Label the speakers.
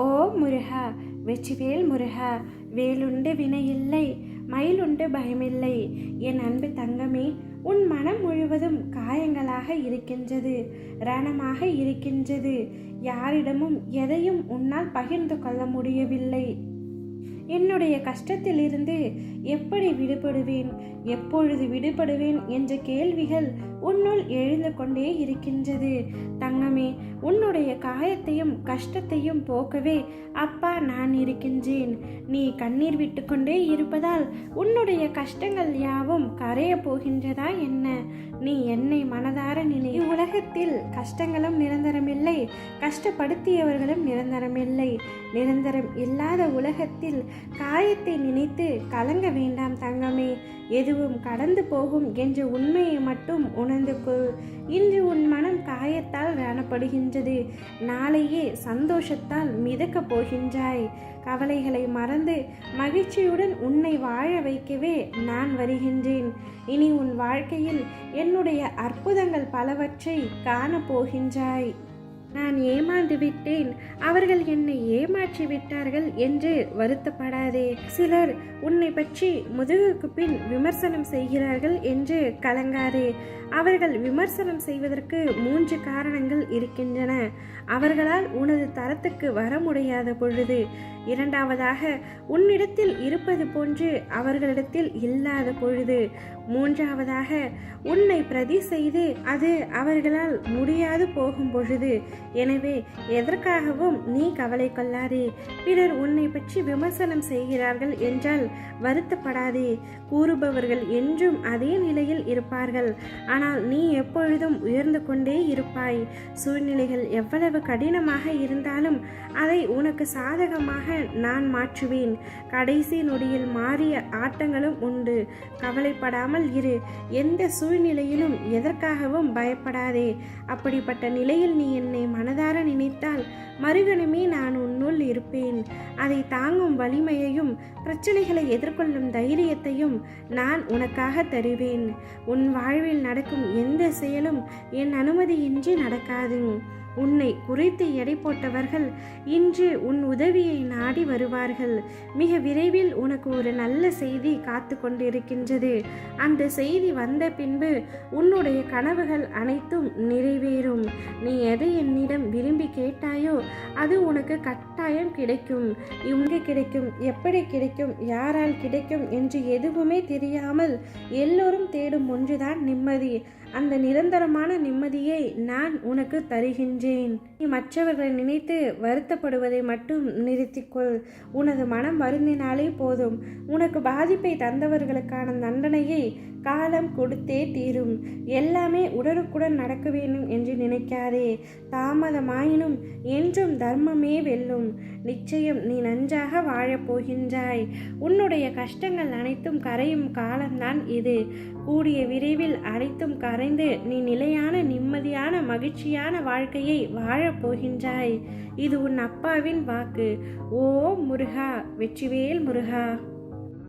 Speaker 1: ஓ முருகா, வெற்றிவேல் முருகா, வேலுண்டு வினையில்லை, மயிலுண்டு பயமில்லை. என் அன்பு தங்கமே, உன் மனம் முழுவதும் காயங்களாக இருக்கின்றது, ரணமாக இருக்கின்றது. யாரிடமும் எதையும் உன்னால் பகிர்ந்து கொள்ள முடியவில்லை. என்னுடைய கஷ்டத்திலிருந்து எப்படி விடுபடுவேன், எப்பொழுது விடுபடுவேன் என்ற கேள்விகள் உன்னுள் எழுந்து கொண்டே இருக்கின்றது. தங்கமே, உன்னுடைய காயத்தையும் கஷ்டத்தையும் போக்கவே அப்பா நான் இருக்கின்றேன். நீ கண்ணீர் விட்டு கொண்டே இருப்பதால் உன்னுடைய கஷ்டங்கள் யாவும் கரைய போகின்றதா என்ன? நீ என்னை மனதார நினை. உலகத்தில் கஷ்டங்களும் நிரந்தரமில்லை, கஷ்டப்படுத்தியவர்களும் நிரந்தரமில்லை. நிரந்தரம் இல்லாத உலகத்தில் காயத்தை நினைத்து கலங்க வேண்டாம் தங்கமே. எதுவும் கடந்து போகும் என்ற உண்மையை மட்டும் உணர்ந்து கொள். இன்று உன் மனம் காயத்தால் ரணப்படுகின்றது, நாளையே சந்தோஷத்தால் மிதக்கப் போகின்றாய். கவலைகளை மறந்து மகிழ்ச்சியுடன் உன்னை வாழ வைக்கவே நான் வருகின்றேன். இனி உன் வாழ்க்கையில் என்னுடைய அற்புதங்கள் பலவற்றை காணப்போகின்றாய். நான் ஏமாந்து விட்டேன், அவர்கள் என்னை ஏமாற்றி விட்டார்கள் என்று வருத்தப்படாதே. சிலர் உன்னை பற்றி முதுகுக்கு பின் விமர்சனம் செய்கிறார்கள் என்று கலங்காதே. அவர்கள் விமர்சனம் செய்வதற்கு 3 காரணங்கள் இருக்கின்றன. அவர்களால் உனது தரத்துக்கு வர முடியாத பொழுது, இரண்டாவதாக உன்னிடத்தில் இருப்பது போன்று அவர்களிடத்தில் இல்லாத பொழுது, மூன்றாவதாக உன்னை பிரதி செய்து அது அவர்களால் முடியாது போகும் பொழுது. எனவே எதற்காகவும் நீ கவலை கொள்ளாதே. பிறர் உன்னை பற்றி விமர்சனம் செய்கிறார்கள் என்றால் வருத்தப்படாதே. கூறுபவர்கள் என்றும் அதே நிலையில் இருப்பார்கள், ஆனால் நீ எப்பொழுதும் உயர்ந்து கொண்டே இருப்பாய். சூழ்நிலைகள் எவ்வளவு கடினமாக இருந்தாலும் அதை உனக்கு சாதகமாக நான் மாற்றுவேன். கடைசி நொடியில் மாறிய ஆட்டங்களும் உண்டு. கவலைப்படாமல் இரு. எந்த சூழ்நிலையிலும் எதற்காகவும் பயப்படாதே. அப்படிப்பட்ட நிலையில் நீ என்னை மனதார நினைத்தால் மறுகணமே நான் உன்னுள் இருப்பேன். அதை தாங்கும் வலிமையையும் பிரச்சனைகளை எதிர்கொள்ளும் தைரியத்தையும் நான் உனக்காக தருவேன். உன் வாழ்வில் நடக்கும் எந்த செயலும் என் அனுமதியின்றி நடக்காது. உன்னை குறித்து எடை போட்டவர்கள் இன்று உன் உதவியை நாடி வருவார்கள். மிக விரைவில் உனக்கு ஒரு நல்ல செய்தி காத்து கொண்டிருக்கின்றது. அந்த செய்தி வந்த பின்பு உன்னுடைய கனவுகள் அனைத்தும் நிறைவேறும். நீ எதை என்னிடம் விரும்பி கேட்டாயோ அது உனக்கு கட்டாயம் கிடைக்கும். எங்கு கிடைக்கும், எப்படி கிடைக்கும், யாரால் கிடைக்கும் என்று எதுவுமே தெரியாமல் எல்லோரும் தேடும் ஒன்றுதான் நிம்மதி. அந்த நிரந்தரமான நிம்மதியை நான் உனக்கு தருகின்றேன். நீ மற்றவர்களை நினைத்து வருத்தப்படுவதை மட்டும் நிறுத்திக்கொள். உனது மனம் வருந்தினாலே போதும். உனக்கு பாதிப்பை தந்தவர்களுக்கான தண்டனையை காலம் கொடுத்தே தீரும். எல்லாமே உடனுக்குடன் நடக்க வேண்டும் என்று நினைக்காதே. தாமதமாயினும் என்றும் தர்மமே வெல்லும். நிச்சயம் நீ நன்றாக வாழப்போகின்றாய். உன்னுடைய கஷ்டங்கள் அனைத்தும் கரையும் காலம்தான் இது. கூடிய விரைவில் அனைத்தும் கரைந்து நீ நிலையான நிம்மதியான மகிழ்ச்சியான வாழ்க்கையை வாழப்போகின்றாய். இது உன் அப்பாவின் வாக்கு. ஓ முருகா, வெற்றிவேல் முருகா.